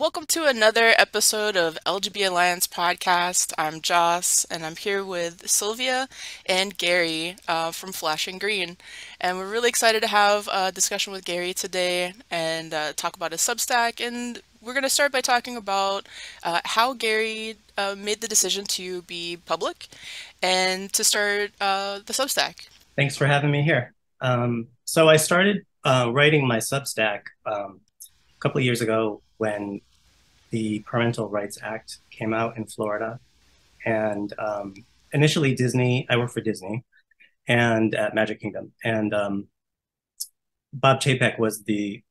Welcome to another episode of LGBT Alliance podcast. I'm Joss, and I'm here with Sylvia and Gary from Flash and Green. And we're really excited to have a discussion with Gary today and talk about his Substack. And we're going to start by talking about how Gary made the decision to be public and to start the Substack. Thanks for having me here. So I started writing my Substack a couple of years ago when the Parental Rights Act came out in Florida. And initially Disney, I worked for Disney and at Magic Kingdom. And Bob Chapek was the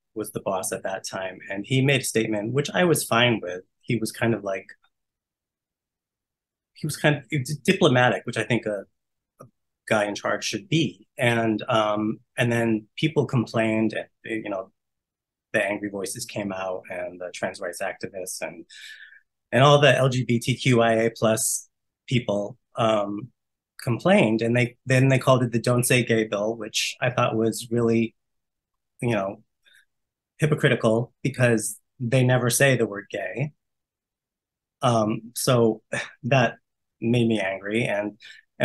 boss at that time. And he made a statement, which I was fine with. He was kind of diplomatic, which I think a guy in charge should be. And then people complained, the angry voices came out and the trans rights activists and all the LGBTQIA plus people complained, and they called it the Don't Say Gay bill, which I thought was really, you know, hypocritical because they never say the word gay. So that made me angry, and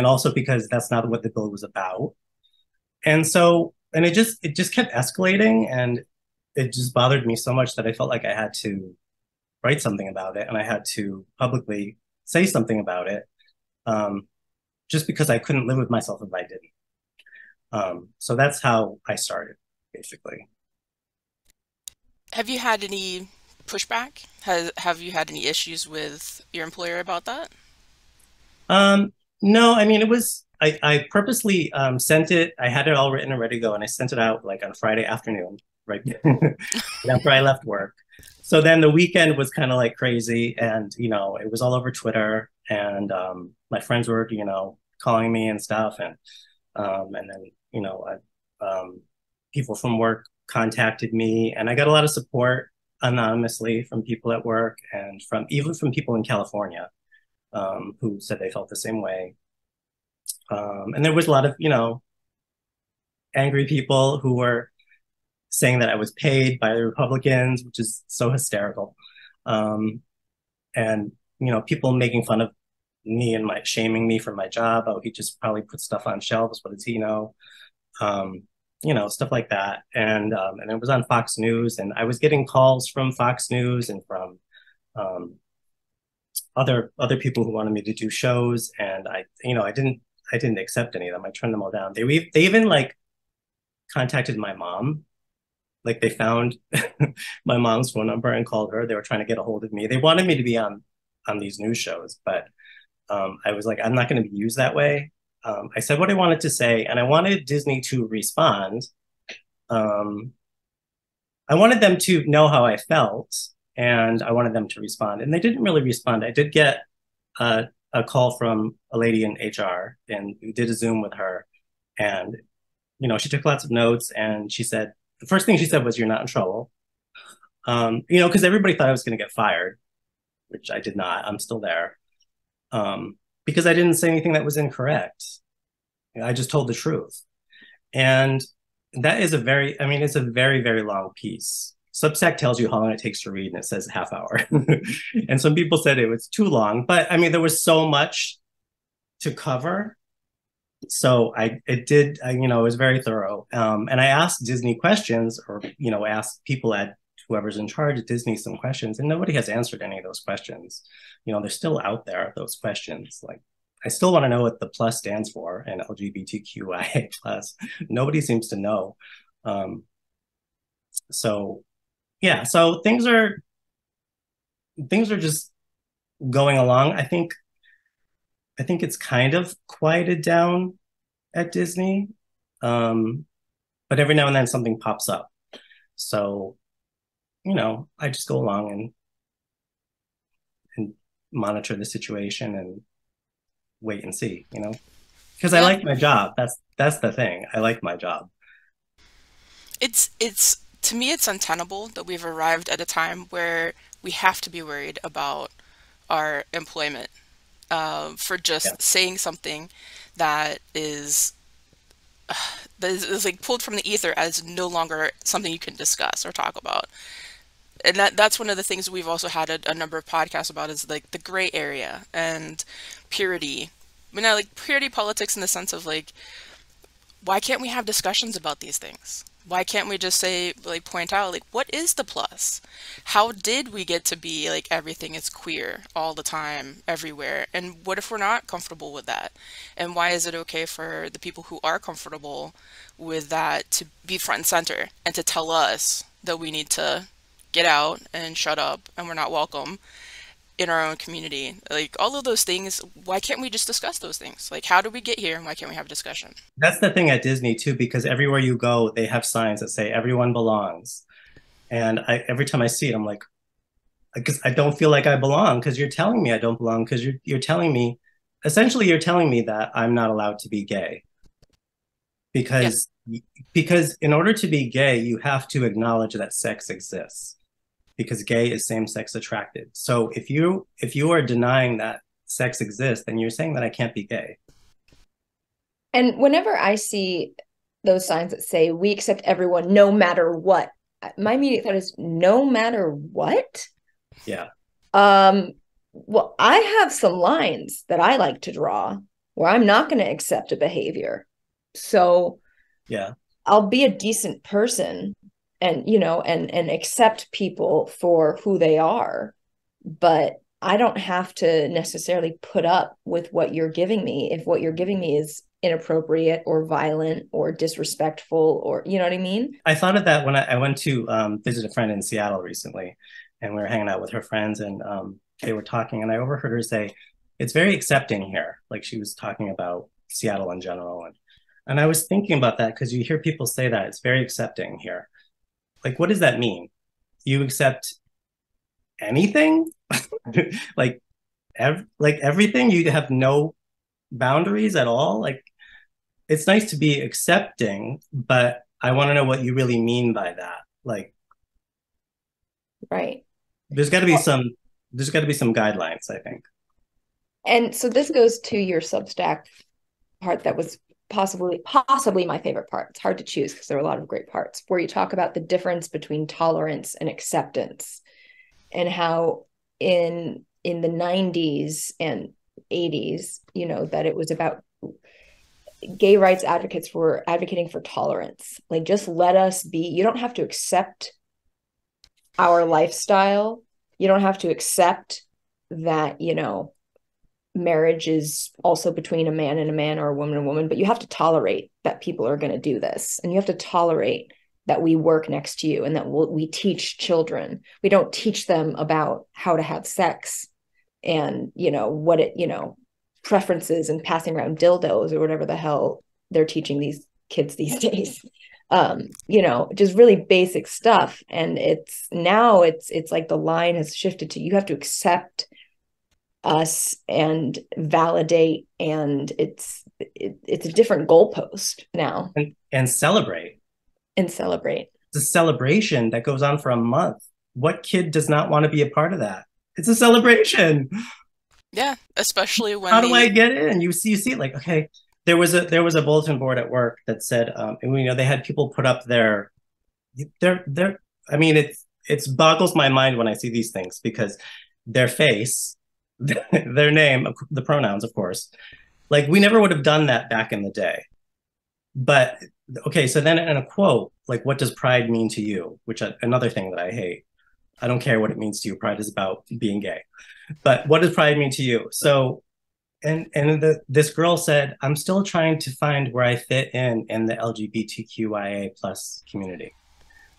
also because that's not what the bill was about. And it just kept escalating, and it just bothered me so much that I felt like I had to write something about it, and I had to publicly say something about it, um, just because I couldn't live with myself if I didn't. So that's how I started, basically. Have you had any pushback? Have you had any issues with your employer about that? No, I mean, I purposely sent it. I had it all written and ready to go, and I sent it out like on Friday afternoon, right after I left work. So then the weekend was kind of like crazy, and it was all over Twitter, and my friends were calling me and stuff, and then people from work contacted me, and I got a lot of support anonymously from people at work and from even from people in California, who said they felt the same way. And there was a lot of, angry people who were saying that I was paid by the Republicans, which is so hysterical. Um, and, people making fun of me and shaming me for my job. Oh, he just probably put stuff on shelves. What does he know? Um, stuff like that. And it was on Fox News, and I was getting calls from Fox News and from um, other people who wanted me to do shows, and I didn't accept any of them. I turned them all down. They even like contacted my mom. Like they found my mom's phone number and called her. They were trying to get a hold of me. They wanted me to be on these news shows, but I was like, I'm not going to be used that way. I said what I wanted to say, and I wanted Disney to respond. Um, I wanted them to know how I felt, and I wanted them to respond, and they didn't really respond. I did get a call from a lady in HR, and we did a Zoom with her, and she took lots of notes, and she said the first thing she said was, "You're not in trouble," because everybody thought I was going to get fired, which I did not. I'm still there, because I didn't say anything that was incorrect. I just told the truth, and that is I mean, it's a very, very long piece. Substack tells you how long it takes to read, and it says half hour. And some people said it was too long, but I mean, there was so much to cover. So it was very thorough. And I asked Disney questions, or, asked people at whoever's in charge at Disney some questions, and nobody has answered any of those questions. They're still out there, those questions. Like, I still want to know what the plus stands for in LGBTQIA plus. Nobody seems to know. Um, so yeah, so things are just going along. I think it's kind of quieted down at Disney. Um, but every now and then something pops up. So, I just go along and monitor the situation and wait and see, because I Yeah, like my job. That's the thing. I like my job. it's to me it's untenable that we've arrived at a time where we have to be worried about our employment for Yeah. just saying something that is like pulled from the ether as no longer something you can discuss or talk about. and that's one of the things we've also had a number of podcasts about is like the gray area and purity. I mean, like purity politics in the sense of like, why can't we have discussions about these things? Why can't we just say, like, point out, like, what is the plus? How did we get to be like everything is queer all the time, everywhere? And what if we're not comfortable with that? And why is it okay for the people who are comfortable with that to be front and center and to tell us that we need to get out and shut up and we're not welcome in our own community? Like all of those things, why can't we just discuss those things? Like, how did we get here and why can't we have a discussion? That's the thing at Disney too, because everywhere you go, they have signs that say everyone belongs. And every time I see it, I'm like, because I don't feel like I belong, because you're telling me I don't belong, because you're telling me, essentially, you're telling me that I'm not allowed to be gay. Yeah. Because because in order to be gay, you have to acknowledge that sex exists. Because gay is same-sex attracted. So if you are denying that sex exists, then you're saying that I can't be gay. And whenever I see those signs that say we accept everyone no matter what, my immediate thought is no matter what. Yeah. Well, I have some lines that I like to draw where I'm not going to accept a behavior. So Yeah. I'll be a decent person and, and accept people for who they are, but I don't have to necessarily put up with what you're giving me if what you're giving me is inappropriate or violent or disrespectful, or you know what I mean? I thought of that when I went to visit a friend in Seattle recently, and we were hanging out with her friends, and they were talking, and I overheard her say, "It's very accepting here." Like she was talking about Seattle in general, and I was thinking about that because you hear people say that it's very accepting here. Like, what does that mean? You accept anything? like, like everything? You have no boundaries at all? Like, it's nice to be accepting, but I want to know what you really mean by that. Like, Right. there's got to be some there's got to be some guidelines, I think. And so this goes to your Substack part that was possibly my favorite part. It's hard to choose because there are a lot of great parts where you talk about the difference between tolerance and acceptance, and how in the 90s and 80s, that it was about gay rights advocates were advocating for tolerance. Like, just let us be. You don't have to accept our lifestyle. You don't have to accept that, marriage is also between a man and a man or a woman and a woman, but you have to tolerate that people are going to do this. And you have to tolerate that we work next to you and that we teach children. We don't teach them about how to have sex and, what it, preferences and passing around dildos or whatever the hell they're teaching these kids these days. Just really basic stuff. And it's like the line has shifted to, you have to accept us and validate, and it's a different goalpost now. And celebrate. And celebrate. It's a celebration that goes on for a month. What kid does not want to be a part of that? It's a celebration. Yeah, especially when How do I get in? You see it like, okay, there was a bulletin board at work that said, they had people put up their I mean, it's boggles my mind when I see these things because their face, their name, the pronouns, of course. Like, we never would have done that back in the day. But okay, so then in a quote, like, what does pride mean to you? Which another thing that I hate. I don't care what it means to you. Pride is about being gay. But what does pride mean to you? So, this girl said, I'm still trying to find where I fit in the LGBTQIA plus community.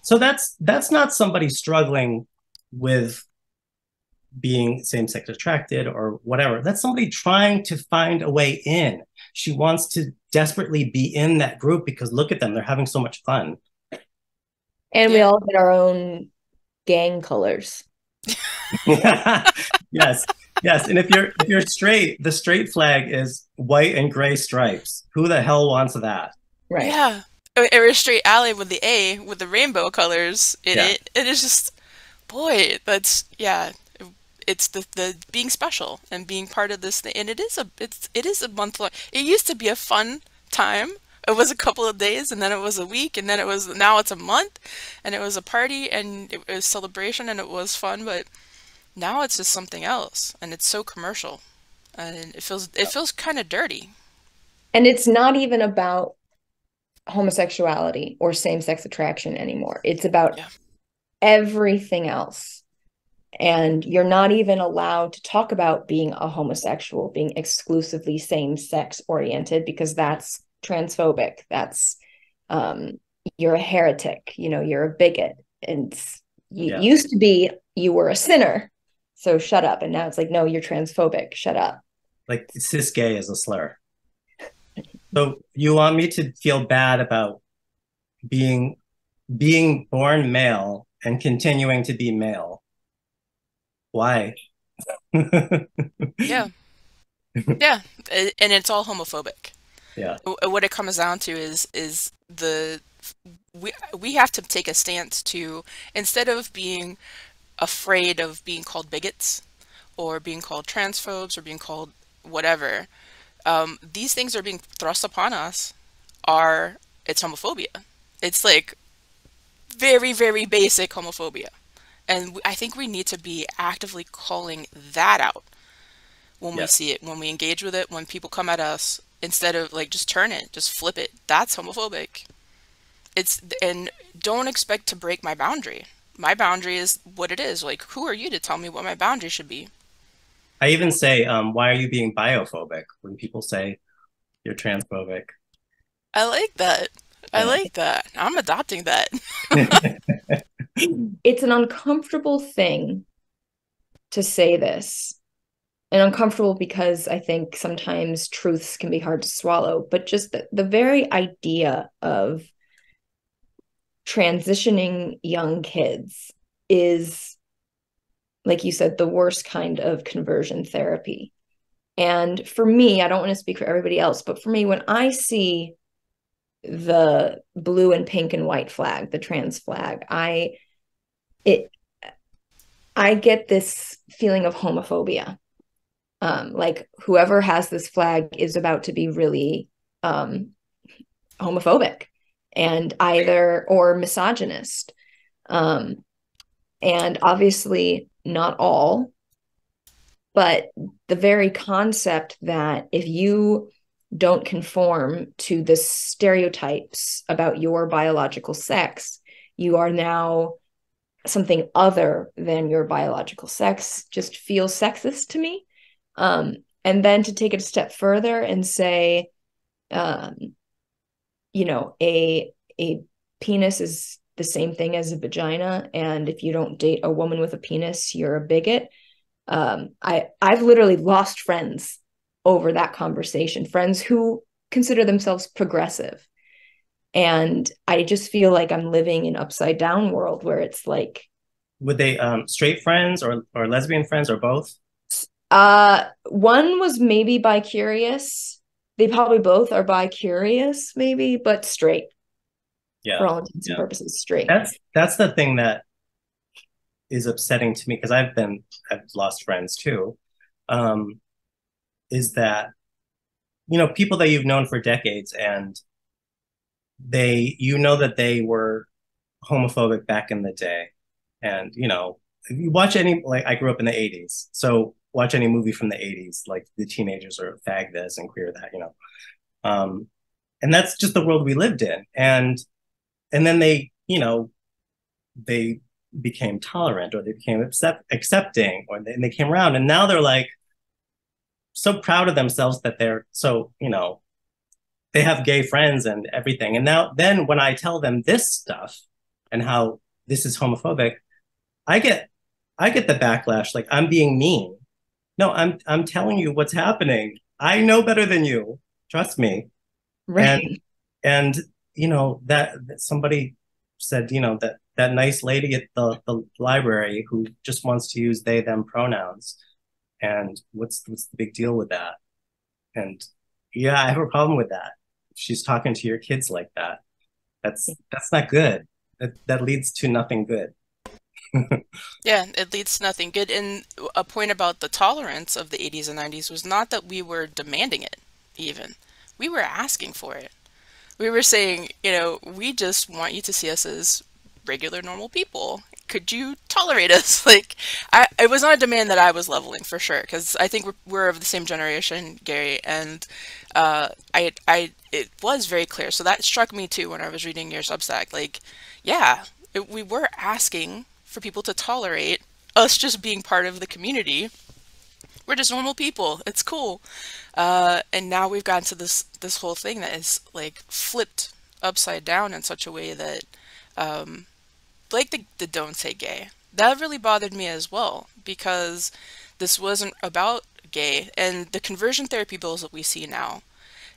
So that's not somebody struggling with being same-sex attracted or whatever. That's somebody trying to find a way in. She wants to desperately be in that group because look at them, they're having so much fun. And we all get our own gang colors. Yes. And if you're straight, the straight flag is white and gray stripes. Who the hell wants that? Right. Yeah. Or a straight alley with the A with the rainbow colors in it. It is just, boy, that's, yeah. It's the being special and being part of this thing, and it is a month long. It used to be a fun time, it was a couple of days, and then it was a week, and then now it's a month, and it was a party, and it was celebration, and it was fun, but now it's just something else, and it's so commercial, and it feels kind of dirty. And it's not even about homosexuality or same-sex attraction anymore. It's about Yeah. everything else. And you're not even allowed to talk about being a homosexual, being exclusively same-sex oriented, because that's transphobic. That's um, you're a heretic, you're a bigot. And you Yeah. used to be you were a sinner, so shut up. And now it's like, no, you're transphobic, shut up. Like cis gay is a slur. So you want me to feel bad about being born male and continuing to be male? Why? Yeah. Yeah, and it's all homophobic. Yeah. What it comes down to is we have to take a stance to, instead of being afraid of being called bigots or being called transphobes or being called whatever, these things are being thrust upon us. Are It's homophobia. It's like very, very basic homophobia. And I think we need to be actively calling that out when we Yes. see it, when we engage with it, when people come at us, instead of like just turn it, just flip it. That's homophobic. And don't expect to break my boundary. My boundary is what it is. Like, who are you to tell me what my boundary should be? I even say, why are you being biophobic when people say you're transphobic? I like that. I Yeah. like that. I'm adopting that. It's an uncomfortable thing to say this, and uncomfortable because I think sometimes truths can be hard to swallow, but just the very idea of transitioning young kids is, like you said, the worst kind of conversion therapy. And for me, I don't want to speak for everybody else, but for me, when I see the blue and pink and white flag, the trans flag, it I get this feeling of homophobia. Like whoever has this flag is about to be really homophobic and either or misogynist. Um, and obviously not all, but the very concept that if you don't conform to the stereotypes about your biological sex, you are now something other than your biological sex just feels sexist to me. And then to take it a step further and say, um, a penis is the same thing as a vagina, and if you don't date a woman with a penis, you're a bigot. I've literally lost friends over that conversation, friends who consider themselves progressive. And I just feel like I'm living in an upside down world where it's like, Would they straight friends or lesbian friends or both? one was maybe bi-curious. They probably both are bi-curious, maybe, but straight Yeah. for all intents and Yeah. purposes, straight. That's the thing that is upsetting to me because I've lost friends too. Um, is that people that you've known for decades and that they were homophobic back in the day, and if you watch any, like, I grew up in the 80s, so watch any movie from the 80s, like the teenagers are fag this and queer that, um, and that's just the world we lived in, and then they became tolerant, or they became accepting, or they came around, and now they're like so proud of themselves that they're so they have gay friends and everything. And now then when I tell them this stuff and how this is homophobic, I get the backlash, like I'm being mean. No, I'm telling you what's happening. I know better than you. Trust me. And Right. and that somebody said, that nice lady at the library who just wants to use they them pronouns. And what's the big deal with that? And yeah, I have a problem with that. She's talking to your kids like that. That's not good. That leads to nothing good. Yeah, it leads to nothing good. And a point about the tolerance of the 80s and 90s was not that we were demanding it, even. We were asking for it. We were saying, you know, we just want you to see us as regular, normal people. Could you tolerate us? Like, it was not a demand that I was leveling for sure, because I think we're of the same generation, Gary, and it was very clear. So that struck me too when I was reading your Substack. Like, yeah, we were asking for people to tolerate us just being part of the community. We're just normal people. It's cool. And now we've gotten to this whole thing that is like flipped upside down in such a way that, like the don't say gay, that really bothered me as well, because this wasn't about gay, and the conversion therapy bills that we see now,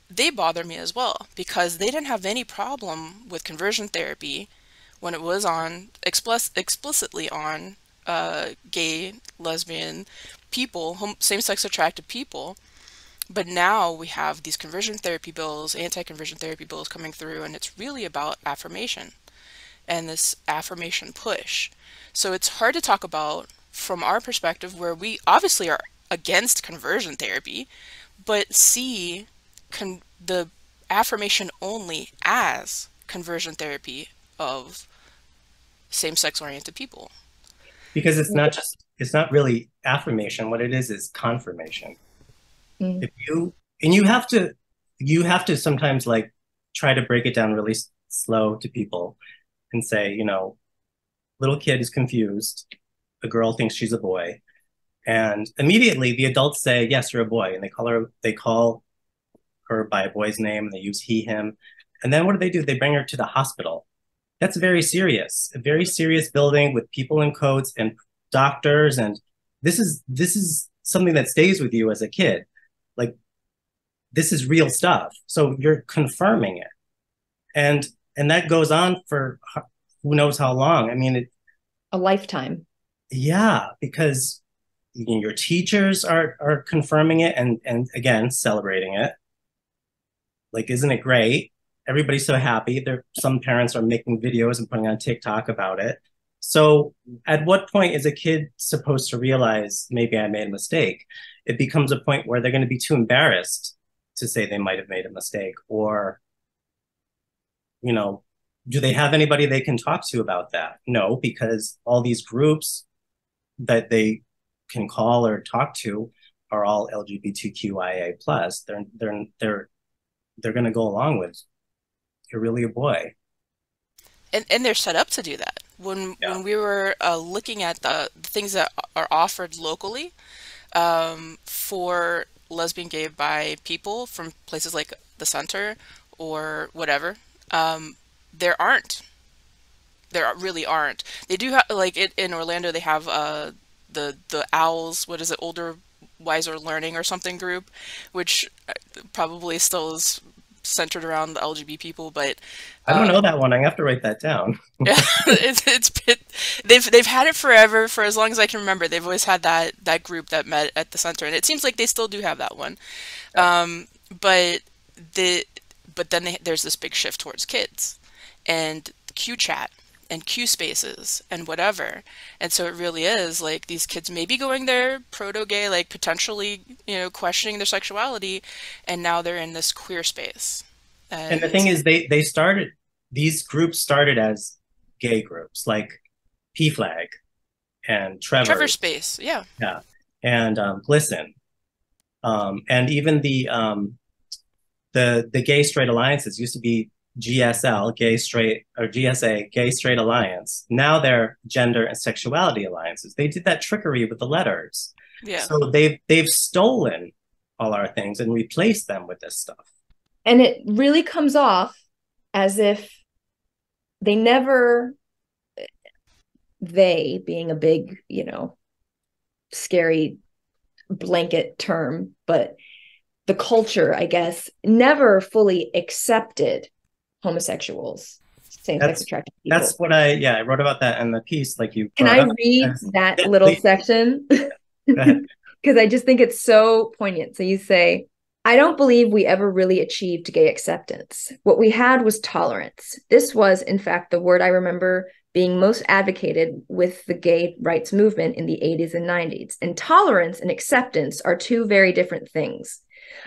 they bother me as well, because they didn't have any problem with conversion therapy when it was on explicitly on gay, lesbian people, same-sex attracted people. But now we have these conversion therapy bills, anti-conversion therapy bills coming through, and it's really about affirmation and this affirmation push. So it's hard to talk about from our perspective, where we obviously are against conversion therapy, but see the affirmation only as conversion therapy of same-sex oriented people. Because it's not really affirmation. What it is confirmation. Mm. If you, and you have to sometimes like try to break it down really slow to people and say, you know, little kid is confused. A girl thinks she's a boy. And immediately the adults say, yes, you're a boy. And they call her by a boy's name, and they use he, him. And then what do? They bring her to the hospital. That's very serious, a very serious building with people in coats and doctors. And this is something that stays with you as a kid. Like, this is real stuff. So you're confirming it. And that goes on for who knows how long. I mean, A lifetime. yeah, because you know, your teachers are confirming it and again celebrating it. Like, isn't it great? Everybody's so happy. Some parents are making videos and putting on TikTok about it. So at what point is a kid supposed to realize, maybe I made a mistake? It becomes a point where they're going to be too embarrassed to say they might have made a mistake. Or, you know, do they have anybody they can talk to about that? No, because all these groups that they can call or talk to are all LGBTQIA plus. They're going to go along with, you're really a boy. And they're set up to do that. When we were looking at the things that are offered locally, for lesbian, gay, bi people from places like the center or whatever, there aren't. There really aren't. They do have, like in Orlando, they have the Owls. What is it? Older, Wiser Learning or something group, which probably still is centered around the LGBT people, but I don't know that one. I have to write that down. yeah, it's been, they've had it forever, for as long as I can remember. They've always had that group that met at the center, and it seems like they still do have that one. But then there's this big shift towards kids and Q chat and Q spaces and whatever, and so it really is like these kids may be going there proto-gay, like potentially, you know, questioning their sexuality, and now they're in this queer space. And the thing is, these groups started as gay groups, like P-Flag and Trevor Space, yeah, and Glisten, and even the Gay Straight Alliances used to be GSL, Gay Straight, or GSA, Gay Straight Alliance. Now they're Gender and Sexuality Alliances. They did that trickery with the letters. yeah. So they've stolen all our things and replaced them with this stuff. And it really comes off as if they never, they being a big, you know, scary blanket term, but the culture, I guess, never fully accepted homosexuals, same-sex attracted people. That's what I wrote about that in the piece. Like, you can I read that little section? Because I just think it's so poignant. So you say, I don't believe we ever really achieved gay acceptance. What we had was tolerance. This was, in fact, the word I remember being most advocated with the gay rights movement in the 80s and 90s. And tolerance and acceptance are two very different things.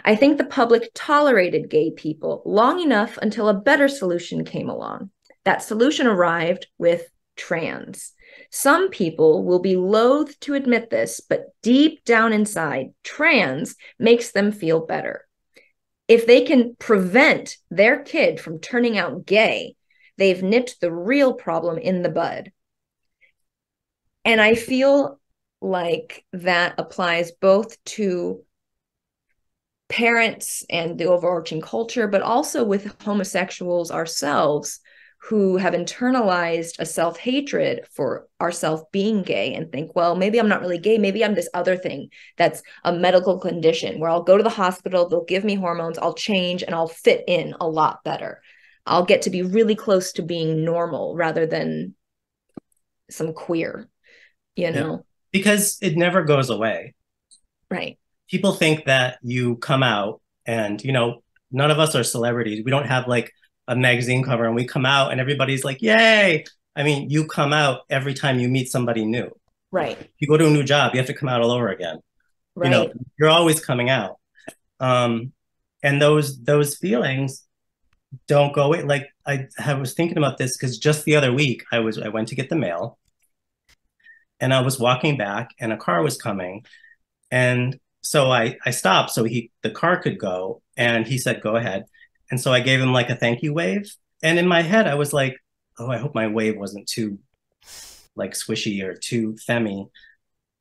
I think the public tolerated gay people long enough until a better solution came along. That solution arrived with trans. Some people will be loath to admit this, but deep down inside, trans makes them feel better. If they can prevent their kid from turning out gay, they've nipped the real problem in the bud. And I feel like that applies both to parents and the overarching culture, but also with homosexuals ourselves who have internalized a self-hatred for ourselves being gay and think, well, maybe I'm not really gay. Maybe I'm this other thing that's a medical condition where I'll go to the hospital, they'll give me hormones, I'll change, and I'll fit in a lot better. I'll get to be really close to being normal rather than some queer, you know? Yeah. Because it never goes away. Right. People think that you come out and, none of us are celebrities. We don't have like a magazine cover and we come out and everybody's like, yay. I mean, you come out every time you meet somebody new. Right. You go to a new job, you have to come out all over again. Right. You're always coming out. And those feelings don't go away. Like I was thinking about this because just the other week I went to get the mail and I was walking back and a car was coming. And so I stopped so the car could go, and he said, go ahead. And so I gave him like a thank you wave. And in my head, I was like, oh, I hope my wave wasn't too like squishy or too femmy.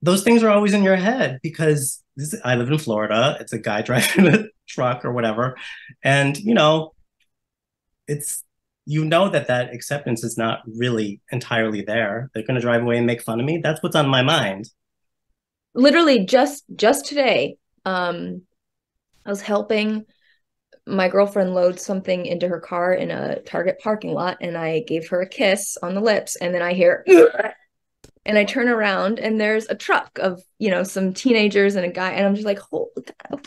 Those things are always in your head because I live in Florida. It's a guy driving a truck or whatever. And, it's, that acceptance is not really entirely there. They're going to drive away and make fun of me. That's what's on my mind. Literally just today, I was helping my girlfriend load something into her car in a Target parking lot, and I gave her a kiss on the lips, and then I hear and I turn around and there's a truck of some teenagers and a guy, and I'm just like, oh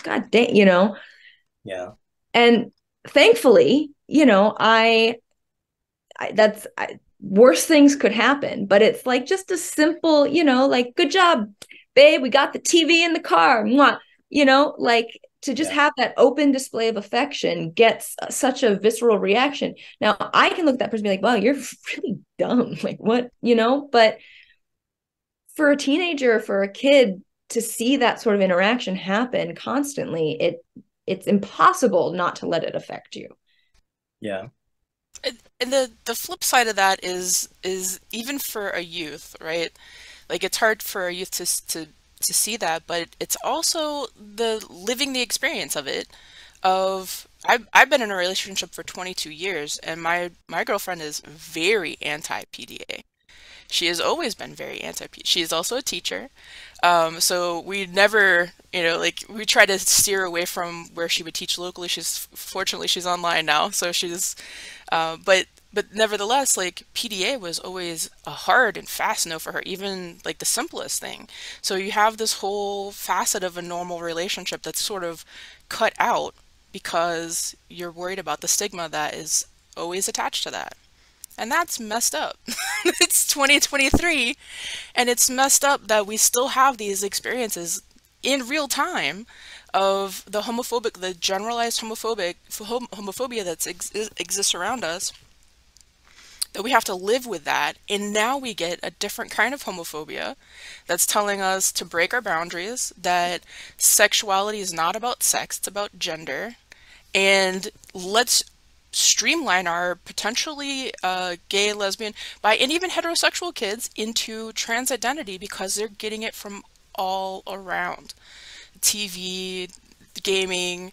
god dang, Yeah. And thankfully, worse things could happen, but it's like just a simple, like, good job, babe, we got the TV in the car, mwah. Like, to just have that open display of affection gets such a visceral reaction. Now I can look at that person and be like, wow, you're really dumb. Like, what, but for a teenager, for a kid to see that sort of interaction happen constantly, it's impossible not to let it affect you. Yeah. And the flip side of that is even for a youth, right? Like, it's hard for a youth to see that, but it's also living the experience of it. I've been in a relationship for 22 years, and my girlfriend is very anti-PDA. She has always been very anti-PDA. She is also a teacher. So we never, we try to steer away from where she would teach locally. Fortunately, she's online now. So but nevertheless, like, PDA was always a hard and fast no for her, even like the simplest thing. So you have this whole facet of a normal relationship that's sort of cut out because you're worried about the stigma that is always attached to that. And that's messed up. It's 2023, and it's messed up that we still have these experiences in real time of the generalized homophobia that exists around us, that we have to live with that. And now we get a different kind of homophobia that's telling us to break our boundaries, that sexuality is not about sex, it's about gender, and let's streamline our potentially gay, lesbian, bi, and even heterosexual kids into trans identity because they're getting it from all around. TV, gaming,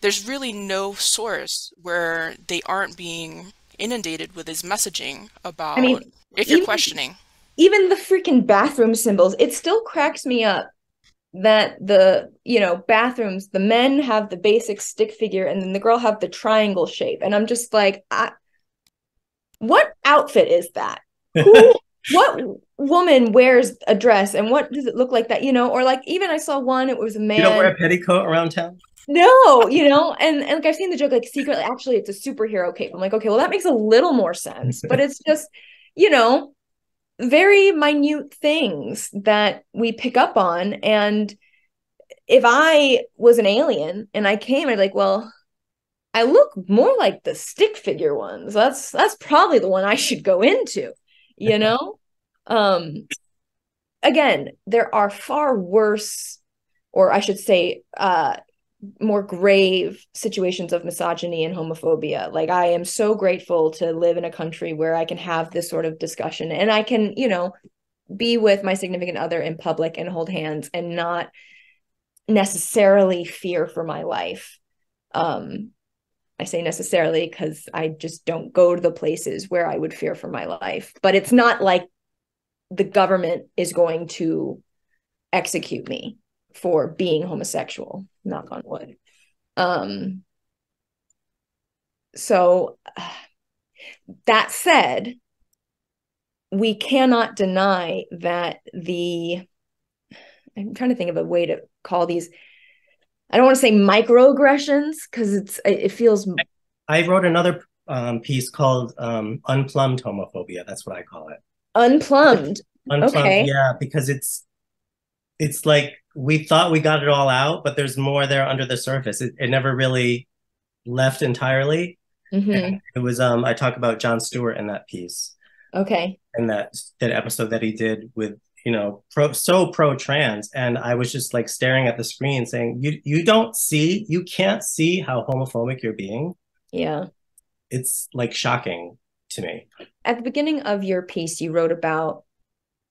there's really no source where they aren't being inundated with this messaging about, if you're questioning. Even the freaking bathroom symbols, it still cracks me up that the bathrooms, the men have the basic stick figure and then the girl have the triangle shape, and I'm just like, what outfit is that? What woman wears a dress, and what does it look like that? Or like, even I saw one, it was a man. You don't wear a petticoat around town? No, and like, I've seen the joke, like, secretly actually it's a superhero cape. I'm like, okay, well, that makes a little more sense, but it's just very minute things that we pick up on. And if I was an alien and I came, I'd like, well, I look more like the stick figure ones. That's probably the one I should go into, you know? Um, Again, there are far worse, or I should say, more grave situations of misogyny and homophobia. Like, I am so grateful to live in a country where I can have this sort of discussion and I can, be with my significant other in public and hold hands and not necessarily fear for my life. I say necessarily because I just don't go to the places where I would fear for my life. But it's not like the government is going to execute me for being homosexual, knock on wood. So that said, we cannot deny that I'm trying to think of a way to call these, I don't want to say microaggressions because it feels. I wrote another piece called Unplumbed Homophobia. That's what I call it. Unplumbed. Unplumbed, Okay. yeah, because it's like we thought we got it all out, but there's more there under the surface. It never really left entirely. Mm-hmm. And it was I talk about Jon Stewart in that piece, Okay. and that episode that he did with pro trans, and I was just like staring at the screen saying, you can't see how homophobic you're being. Yeah. It's like shocking to me. At the beginning of your piece, you wrote about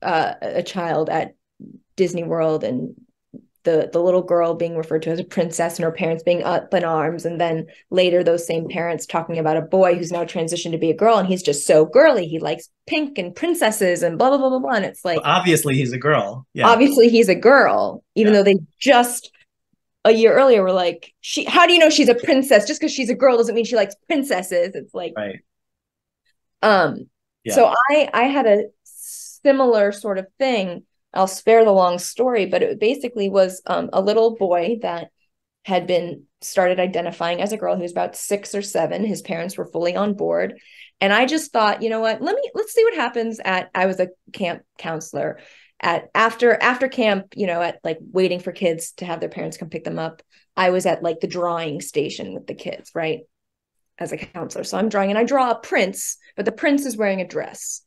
a child at Disney World and the little girl being referred to as a princess and her parents being up in arms, and then later those same parents talking about a boy who's now transitioned to be a girl and he's just so girly, he likes pink and princesses and blah blah blah blah blah. And it's like, Well, obviously he's a girl. Yeah. obviously he's a girl, even Yeah. though they just a year earlier were like, how do you know she's a princess? Just because she's a girl doesn't mean she likes princesses. It's like, Right. Yeah. So I had a similar sort of thing. I'll spare the long story, but it basically was a little boy that had been started identifying as a girl. He was about 6 or 7. His parents were fully on board. And I just thought, you know what, let's see what happens I was a camp counselor at after camp, at like waiting for kids to have their parents come pick them up. I was at like the drawing station with the kids, right? As a counselor. So I'm drawing and I draw a prince, but the prince is wearing a dress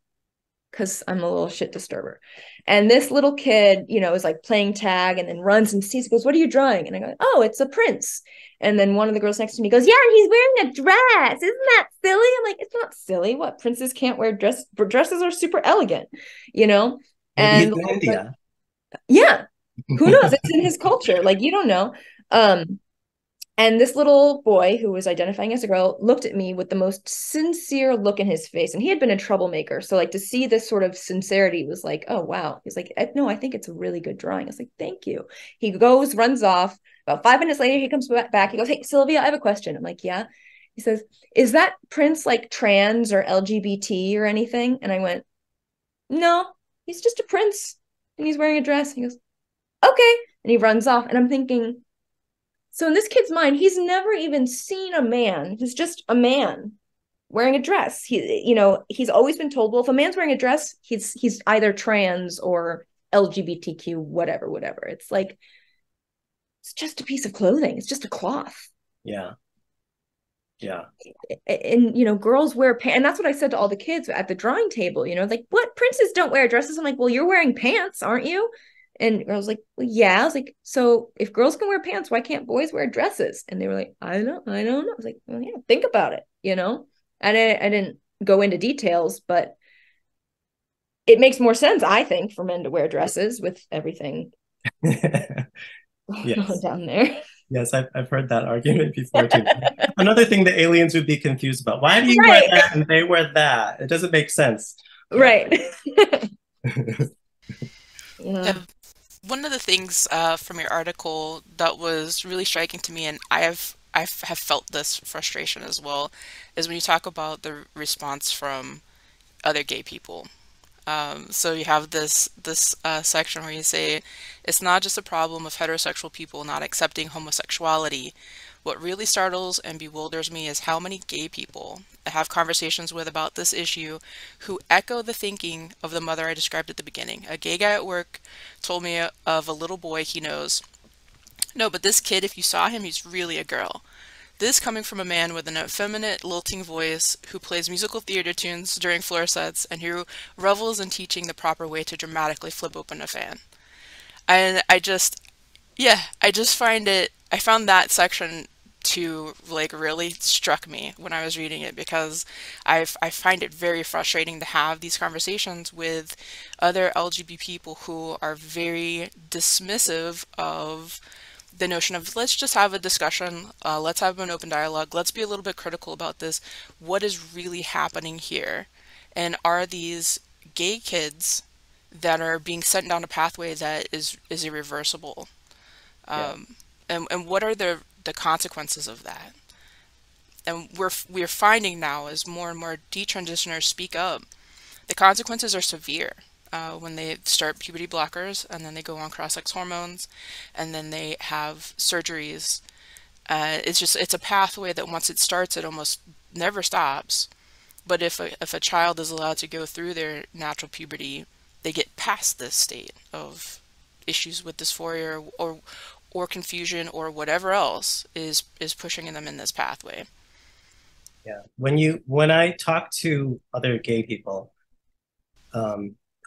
because I'm a little shit disturber. And this little kid, is like playing tag and then runs and sees, goes, "What are you drawing?" And I go, "Oh, it's a prince." And then one of the girls next to me goes, "Yeah, and he's wearing a dress. Isn't that silly?" I'm like, "It's not silly. What, princes can't wear dresses are super elegant, you know?" Maybe And it's in India. yeah, who knows? It's in his culture. Like, you don't know. And this little boy who was identifying as a girl looked at me with the most sincere look in his face. And he had been a troublemaker. So like to see this sort of sincerity was like, oh, wow. He's like, "No, I think it's a really good drawing." I was like, "Thank you." He goes, runs off. About 5 minutes later, he comes back. He goes, "Hey, Sylvia, I have a question." I'm like, "Yeah." He says, "Is that prince like trans or LGBT or anything?" And I went, "No, he's just a prince and he's wearing a dress." He goes, "Okay." And he runs off. And I'm thinking, so in this kid's mind, he's never even seen a man. He's just a man wearing a dress. He's always been told, well, if a man's wearing a dress, he's either trans or LGBTQ, whatever, whatever. It's like, it's just a piece of clothing. It's just a cloth. Yeah. Yeah. And girls wear pants. And that's what I said to all the kids at the drawing table, like, what, princes don't wear dresses? I'm like, well, you're wearing pants, aren't you? And I was like, well, yeah. I was like, so if girls can wear pants, why can't boys wear dresses? And they were like, I don't know. I was like, well, yeah, think about it, I didn't go into details, but it makes more sense, I think, for men to wear dresses with everything Yes. down there. Yes, I've heard that argument before too. Another thing that aliens would be confused about. Why do you wear Right. that and they wear that? It doesn't make sense. Yeah. Right. Yeah. One of the things from your article that was really striking to me, and I have felt this frustration as well, is when you talk about the response from other gay people. So you have this section where you say it's not just a problem of heterosexual people not accepting homosexuality. What really startles and bewilders me is how many gay people I have conversations with about this issue who echo the thinking of the mother I described at the beginning. A gay guy at work told me of a little boy he knows No, but this kid, if you saw him, he's really a girl. This coming from a man with an effeminate, lilting voice who plays musical theater tunes during floor sets and who revels in teaching the proper way to dramatically flip open a fan. And I just I found that section to like really struck me when I was reading it because I find it very frustrating to have these conversations with other LGBT people who are very dismissive of the notion of let's just have a discussion, let's have an open dialogue, let's be a little bit critical about this. What is really happening here? And are these gay kids that are being sent down a pathway that is irreversible? Yeah. And what are the consequences of that? And we're finding now as more and more detransitioners speak up, the consequences are severe. When they start puberty blockers and then they go on cross-sex hormones and then they have surgeries. It's a pathway that once it starts, it almost never stops. But if a child is allowed to go through their natural puberty, they get past this state of issues with dysphoria or confusion or whatever else is pushing them in this pathway. Yeah. When I talk to other gay people,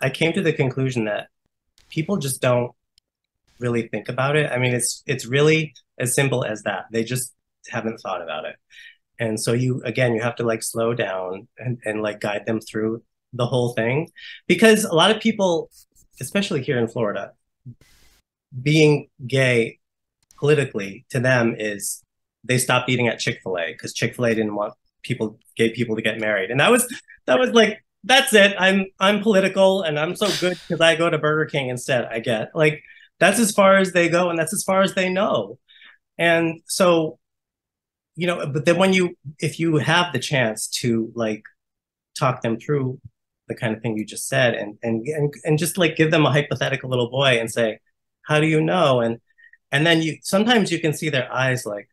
I came to the conclusion that people just don't really think about it. I mean, it's really as simple as that. They just haven't thought about it. And so you have to like slow down and like guide them through the whole thing. Because a lot of people, especially here in Florida, being gay politically to them is they stopped eating at Chick-fil-A because Chick-fil-A didn't want gay people to get married. And that was like, that's it. I'm political and I'm so good because I go to Burger King instead. I get like that's as far as they go and that's as far as they know. And so, but then if you have the chance to like talk them through the kind of thing you just said and just like give them a hypothetical little boy and say, how do you know? And then sometimes you can see their eyes like,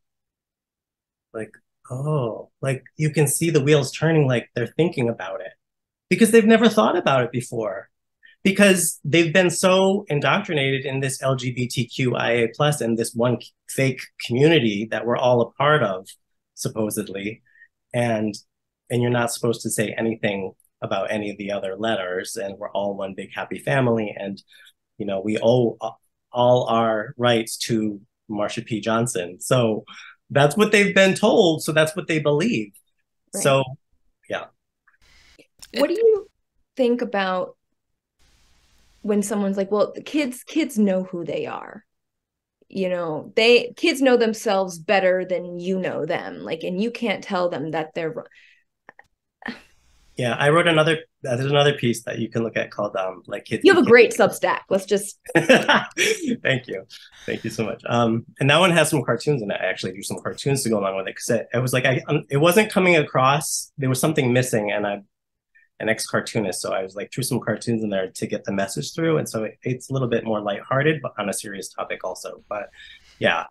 oh, like you can see the wheels turning, like they're thinking about it because they've never thought about it before because they've been so indoctrinated in this LGBTQIA plus and this one fake community that we're all a part of, supposedly. And you're not supposed to say anything about any of the other letters. And we're all one big happy family. And, we owe all our rights to Marsha P. Johnson. So that's what they've been told. So that's what they believe. Right. So, yeah. What do you think about when someone's like, well, the kids know who they are. Kids know themselves better than you know them. Like, and you can't tell them that they're wrong. Yeah, there's another piece that you can look at called like kids. You have a great Substack. Let's just Thank you. Thank you so much. And that one has some cartoons in it. I actually drew some cartoons to go along with it because it was like it wasn't coming across. There was something missing, and I'm an ex-cartoonist, so I was like threw some cartoons in there to get the message through. And so it's a little bit more lighthearted, but on a serious topic also. But yeah.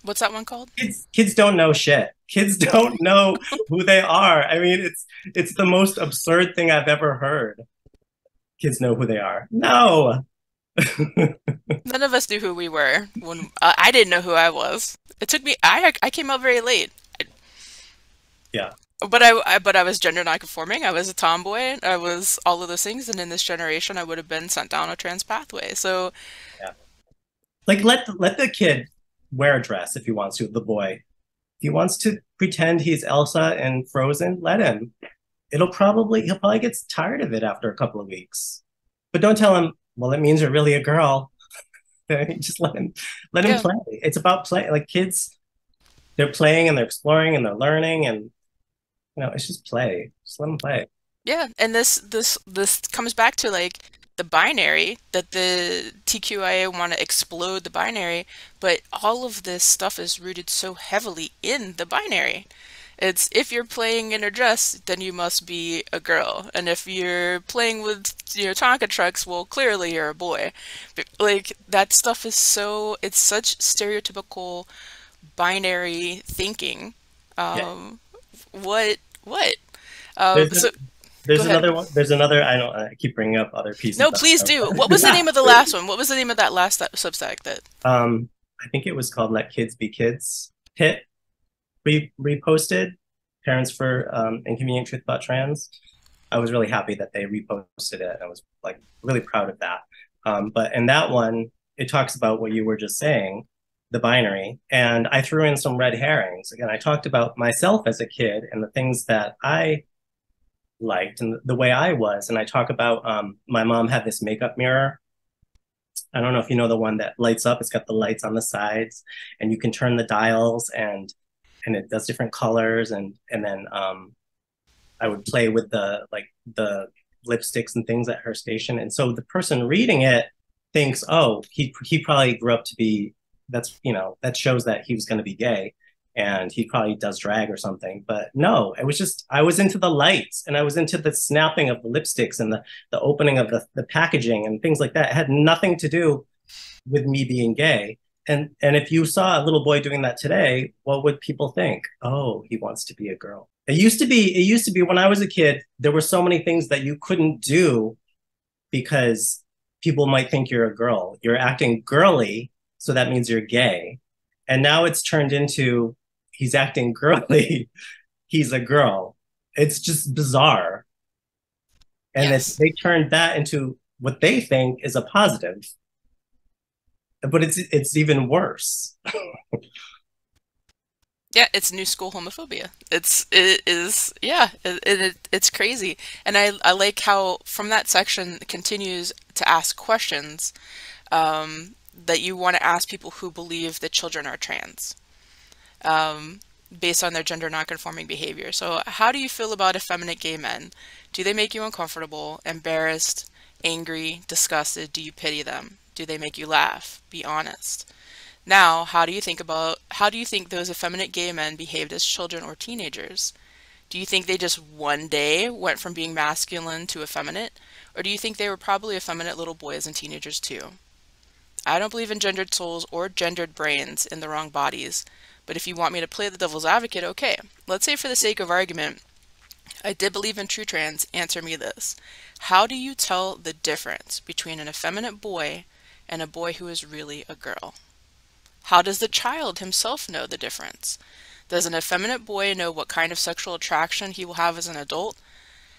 What's that one called? Kids don't know shit. Kids don't know who they are. I mean, it's the most absurd thing I've ever heard. Kids know who they are. No. None of us knew who we were when I didn't know who I was. It took me. I came out very late. Yeah. But I was gender nonconforming. I was a tomboy. I was all of those things. And in this generation, I would have been sent down a trans pathway. So, yeah. Like let the kid wear a dress if he wants to. The boy, if he wants to pretend he's Elsa and Frozen, let him. He'll probably get tired of it after a couple of weeks. But don't tell him, well, it means you're really a girl. Just let him play. It's about play. Like kids, they're playing and they're exploring and they're learning and it's just play. Just let them play. Yeah, and this comes back to like the binary, that the TQIA want to explode the binary, but all of this stuff is rooted so heavily in the binary. It's if you're playing in a dress, then you must be a girl, and if you're playing with Tonka trucks, well, clearly you're a boy. Like that stuff is it's such stereotypical binary thinking. What? There's another one. There's another. I keep bringing up other pieces. No, please do. What was the name of the last one? What was the name of that last Substack that? I think it was called Let Kids Be Kids, hit reposted Parents for Inconvenient Truth About Trans. I was really happy that they reposted it. I was like really proud of that. But in that one, it talks about what you were just saying, the binary. And I threw in some red herrings. Again, I talked about myself as a kid and the things that I liked and the way I was. And I talk about my mom had this makeup mirror. I don't know if you know the one that lights up. It's got the lights on the sides, and you can turn the dials, and it does different colors, and then I would play with the lipsticks and things at her station. And so the person reading it thinks, oh, he probably grew up to be, that's, you know, that shows that he was going to be gay, and he probably does drag or something. But no, it was just, I was into the lights, and I was into the snapping of the lipsticks and the opening of the packaging and things like that. It had nothing to do with me being gay. And if you saw a little boy doing that today, what would people think? Oh, he wants to be a girl. It used to be when I was a kid, there were so many things that you couldn't do because people might think you're a girl. You're acting girly, so that means you're gay. And now it's turned into he's acting girly, he's a girl. It's just bizarre. And Yes. they turned that into what they think is a positive, but it's even worse. Yeah, it's new school homophobia. It is yeah, it's crazy. And I like how from that section it continues to ask questions that you want to ask people who believe that children are trans, based on their gender nonconforming behavior. So how do you feel about effeminate gay men? Do they make you uncomfortable, embarrassed, angry, disgusted? Do you pity them? Do they make you laugh? Be honest. Now, how do you think those effeminate gay men behaved as children or teenagers? Do you think they just one day went from being masculine to effeminate? Or do you think they were probably effeminate little boys and teenagers too? I don't believe in gendered souls or gendered brains in the wrong bodies, but if you want me to play the devil's advocate, okay. Let's say for the sake of argument, I did believe in true trans. Answer me this. How do you tell the difference between an effeminate boy and a boy who is really a girl? How does the child himself know the difference? Does an effeminate boy know what kind of sexual attraction he will have as an adult?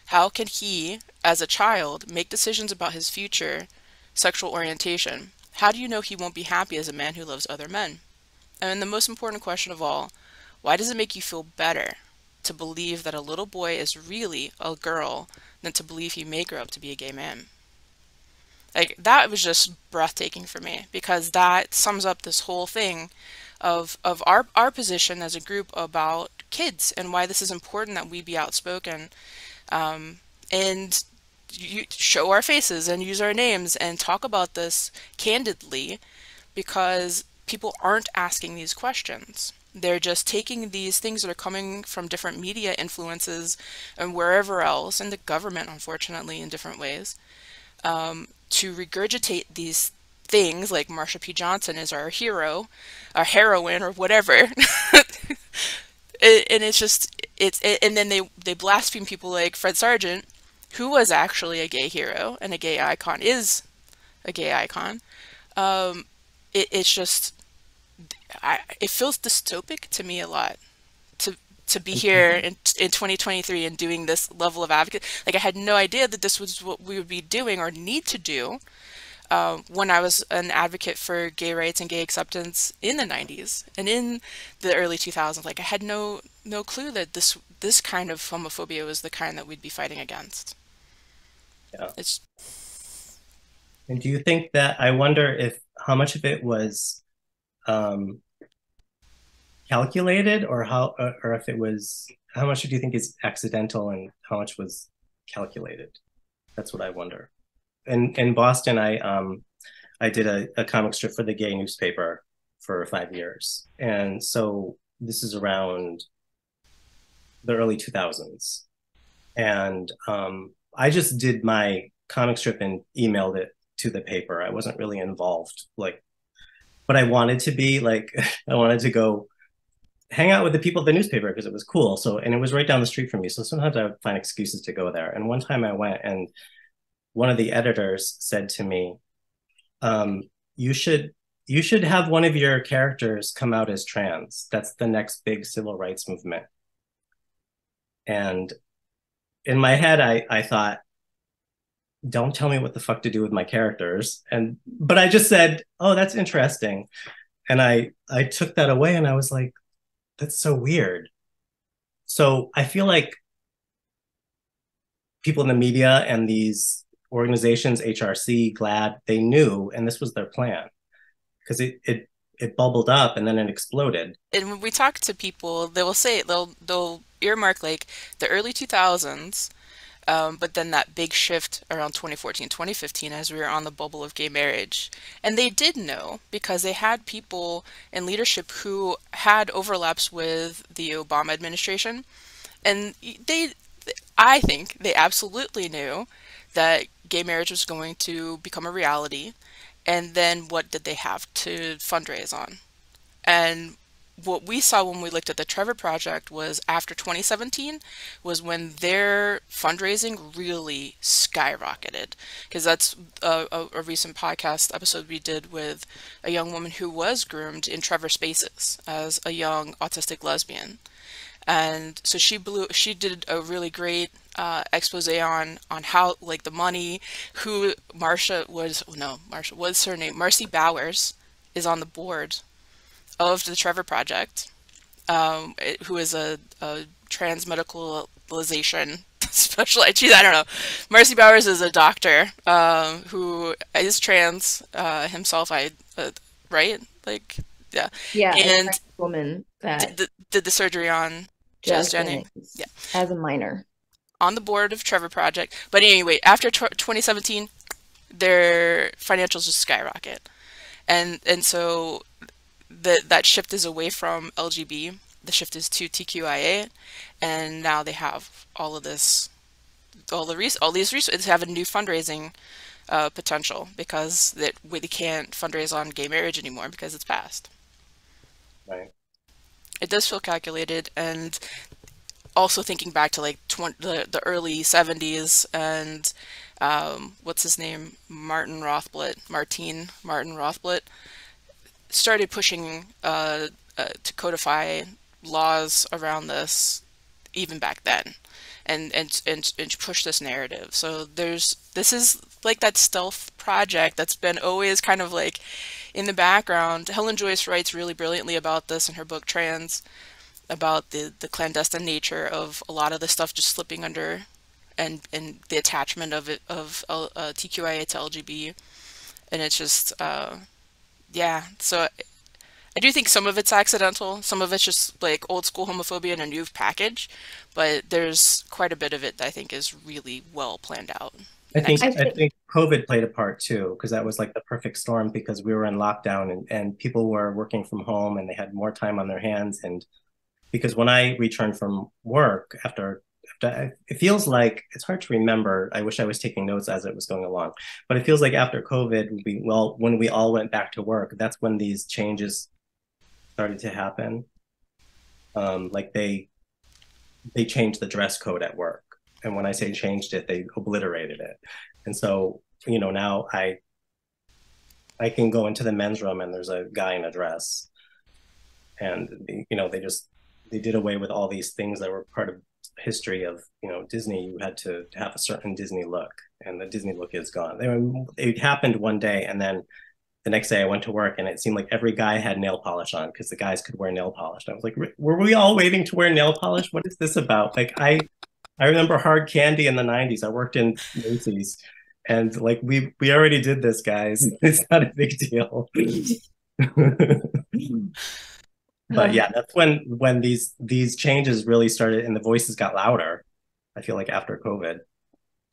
How can he, as a child, make decisions about his future sexual orientation? How do you know he won't be happy as a man who loves other men? And the most important question of all, why does it make you feel better to believe that a little boy is really a girl than to believe he may grow up to be a gay man? Like, that was just breathtaking for me because that sums up this whole thing of our position as a group about kids and why this is important that we be outspoken, and show our faces and use our names and talk about this candidly because people aren't asking these questions. They're just taking these things that are coming from different media influences and wherever else, and the government, unfortunately, in different ways, to regurgitate these things like Marsha P. Johnson is our hero, our heroine, or whatever. And it's just and then they blaspheme people like Fred Sargent, who was actually a gay hero and a gay icon, is a gay icon. It's just it feels dystopic to me a lot to be here in 2023 and doing this level of advocate. Like, I had no idea that this was what we would be doing or need to do when I was an advocate for gay rights and gay acceptance in the 90s and in the early 2000s. Like, I had no clue that this kind of homophobia was the kind that we'd be fighting against. Yeah. It's And do you think that, I wonder if how much of it was calculated, or or if it was, how much do you think is accidental and how much was calculated? That's what I wonder. In Boston, I did a comic strip for the gay newspaper for 5 years, and so this is around the early 2000s, and I just did my comic strip and emailed it to the paper. I wasn't really involved, like, but I wanted to be, like, I wanted to go hang out with the people at the newspaper because it was cool. So, and it was right down the street from me. So sometimes I would find excuses to go there. And one time I went, and one of the editors said to me, you should you should have one of your characters come out as trans. That's the next big civil rights movement. And in my head, I thought, don't tell me what the fuck to do with my characters. But I just said, oh, that's interesting. And I took that away and I was like, that's so weird. So I feel like people in the media and these organizations, HRC, GLAAD, they knew, and this was their plan because it bubbled up and then it exploded. And when we talk to people, they will say they'll earmark like the early 2000s, but then that big shift around 2014, 2015, as we were on the bubble of gay marriage. And they did know because they had people in leadership who had overlaps with the Obama administration. And I think they absolutely knew that gay marriage was going to become a reality. And then what did they have to fundraise on? And what we saw when we looked at the Trevor Project was after 2017 was when their fundraising really skyrocketed. Because that's a recent podcast episode we did with a young woman who was groomed in Trevor Spaces as a young autistic lesbian. And so she did a really great expose on how like the money, who Marsha was her name. Marcy Bowers is on the board of the Trevor Project, who is a trans medicalization specialist. I don't know. Marcy Bowers is a doctor who is trans himself. Right? Like, yeah. Yeah, And a woman that did the surgery on Jazz Jennings. Yeah. As a minor. On the board of Trevor Project. But anyway, after 2017, their financials just skyrocket. And so that shift is away from LGB. The shift is to TQIA, and now they have all these resources, have a new fundraising potential because they can't fundraise on gay marriage anymore because it's passed. Right. It does feel calculated, and also thinking back to like the early 70s and what's his name, Martin Rothblatt started pushing to codify laws around this even back then, and push this narrative. So this is like that stealth project that's been always kind of like in the background. Helen Joyce writes really brilliantly about this in her book Trans, about the clandestine nature of a lot of the stuff just slipping under, and the attachment of TQIA to LGB, and it's just yeah. So I do think some of it's accidental, some of it's just like old school homophobia in a new package, but there's quite a bit of it that I think is really well planned out. I think COVID played a part too, because that was like the perfect storm because we were in lockdown and people were working from home and they had more time on their hands. And because when I returned from work after it feels like it's hard to remember. I wish I was taking notes as it was going along, but it feels like after COVID, when we all went back to work, that's when these changes started to happen. Like they changed the dress code at work, and when I say changed it, they obliterated it. And so now I can go into the men's room and there's a guy in a dress, and they did away with all these things that were part of history of Disney. You had to have a certain Disney look, and the Disney look is gone. It happened one day, and then the next day I went to work and it seemed like every guy had nail polish on because the guys could wear nail polish. And I was like, were we all waiting to wear nail polish? What is this about? Like I remember hard candy in the 90s. I worked in Macy's and like we already did this, guys. It's not a big deal. But yeah, that's when these changes really started and the voices got louder. I feel like after COVID.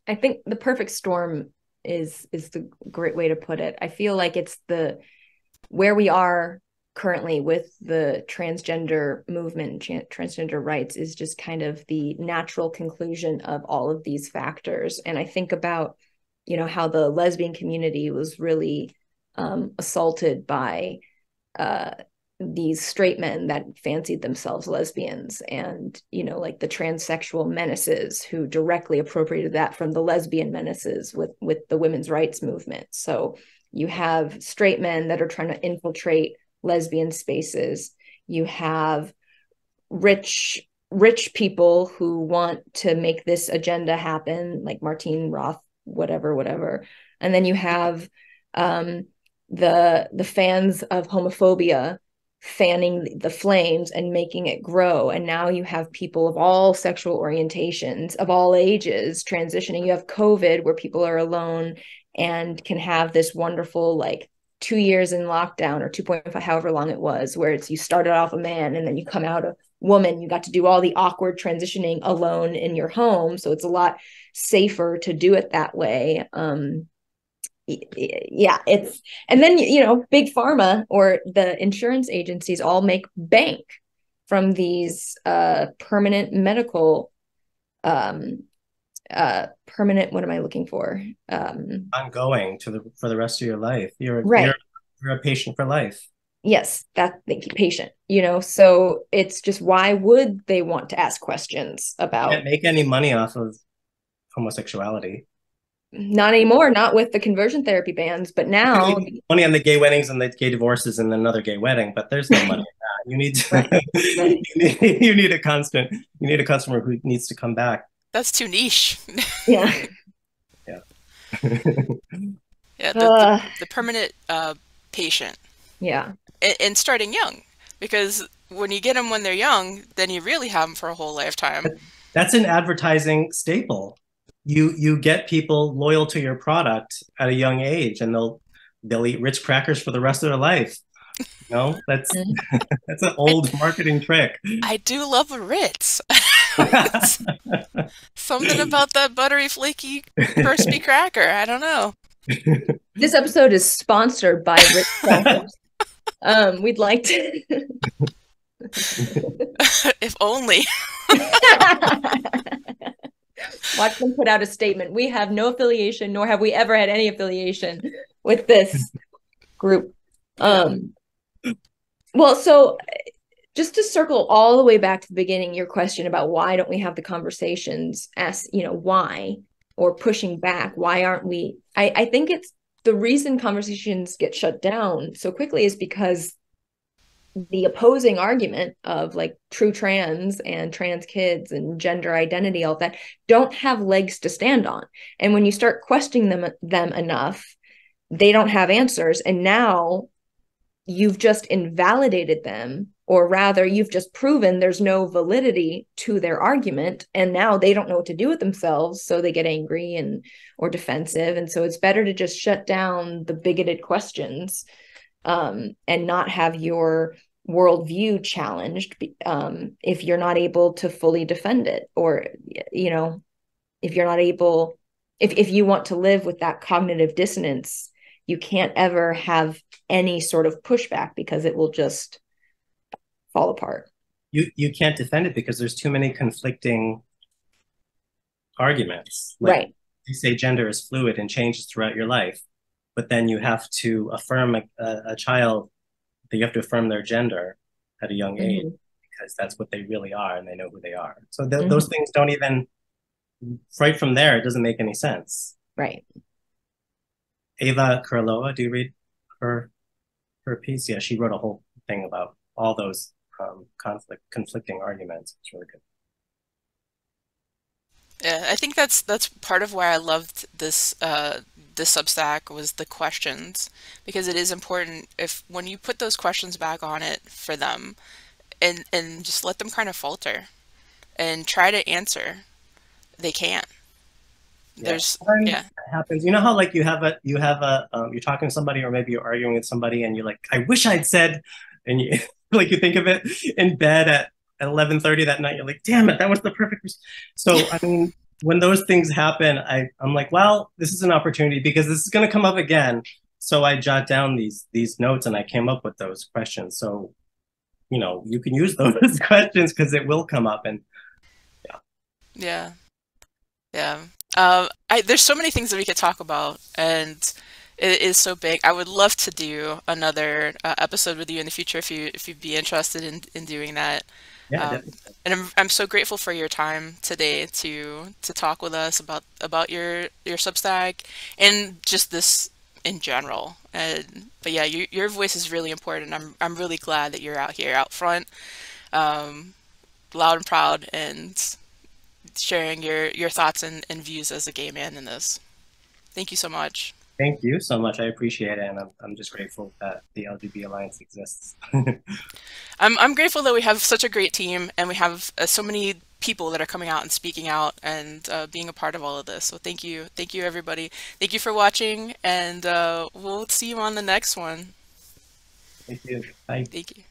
I think the perfect storm is the great way to put it. I feel like it's where we are currently with the transgender movement, transgender rights is just kind of the natural conclusion of all of these factors. And I think about, how the lesbian community was really assaulted by these straight men that fancied themselves lesbians, and like the transsexual menaces who directly appropriated that from the lesbian menaces with the women's rights movement. So You have straight men that are trying to infiltrate lesbian spaces. You have rich people who want to make this agenda happen, like Martine Roth, whatever. And then you have the fans of homophobia fanning the flames and making it grow. And now you have people of all sexual orientations, of all ages, transitioning. You have COVID, where people are alone and can have this wonderful, like, 2 years in lockdown, or 2.5, however long it was, where it's, you started off a man and then you come out a woman. You got to do all the awkward transitioning alone in your home. So it's a lot safer to do it that way. Yeah, it's, and then, big pharma or the insurance agencies all make bank from these permanent medical permanent, what am I looking for? Ongoing for the rest of your life. Right. You're a patient for life. Yes, that they keep patient, so it's just, why would they want to ask questions You about? can't make any money off of homosexuality. Not anymore, not with the conversion therapy bans, but now. Money on the gay weddings and the gay divorces and another gay wedding, but there's no money in that. You need to, right. you need a customer who needs to come back. That's too niche. Yeah. Yeah. Yeah, the permanent patient. Yeah. And starting young, because when you get them when they're young, then you really have them for a whole lifetime. That's an advertising staple. You get people loyal to your product at a young age, and they'll eat Ritz crackers for the rest of their life. That's that's an old marketing trick. I do love a Ritz. Something about that buttery, flaky, crispy cracker. I don't know. This episode is sponsored by Ritz crackers. We'd like to. If only. Watch them put out a statement. We have no affiliation, nor have we ever had any affiliation with this group. Well, so just to circle all the way back to the beginning, your question about why don't we have the conversations, why, or pushing back, why aren't we? I think it's the reason conversations get shut down so quickly is because the opposing argument of, like, true trans and trans kids and gender identity, all that, don't have legs to stand on. And when you start questioning them enough, they don't have answers. And now you've just invalidated them, or rather, you've just proven there's no validity to their argument. And now they don't know what to do with themselves. So they get angry or defensive. And so it's better to just shut down the bigoted questions, and not have your worldview challenged, if you're not able to fully defend it, or if you're not able, if you want to live with that cognitive dissonance, you can't ever have any sort of pushback, because it will just fall apart. You can't defend it because there's too many conflicting arguments. Right. You say gender is fluid and changes throughout your life, but then you have to affirm a child, that you have to affirm their gender at a young age, because that's what they really are, and they know who they are. So those things don't even, right from there, it doesn't make any sense. Right. Ava Kurlova, do you read her piece? Yeah, she wrote a whole thing about all those conflicting arguments. It's really good. Yeah, I think that's part of why I loved this Substack, was the questions, because it is important when you put those questions back on it for them, and just let them kind of falter and try to answer, they can't. There's it happens. You know how, like, you're talking to somebody, or maybe you're arguing with somebody, and you're like, I wish I'd said, and you like, you think of it in bed at 11:30 that night, you're like, damn it, that was the perfect. So I mean, when those things happen, I'm like, well, this is an opportunity, because this is going to come up again. So I jot down these notes, and I came up with those questions. So, you can use those questions, because it will come up. And yeah. There's so many things that we could talk about, and it is so big. I would love to do another episode with you in the future, if you'd be interested in doing that. Yeah, and I'm so grateful for your time today to talk with us about your Substack, and just this in general. But yeah, your voice is really important. I'm really glad that you're out here, out front, um, loud and proud, and sharing your thoughts and views as a gay man in this. Thank you so much. Thank you so much. I appreciate it, and I'm just grateful that the LGBT Alliance exists. I'm grateful that we have such a great team and we have so many people that are coming out and speaking out and being a part of all of this. So thank you everybody. Thank you for watching, and we'll see you on the next one. Thank you. Bye. Thank you.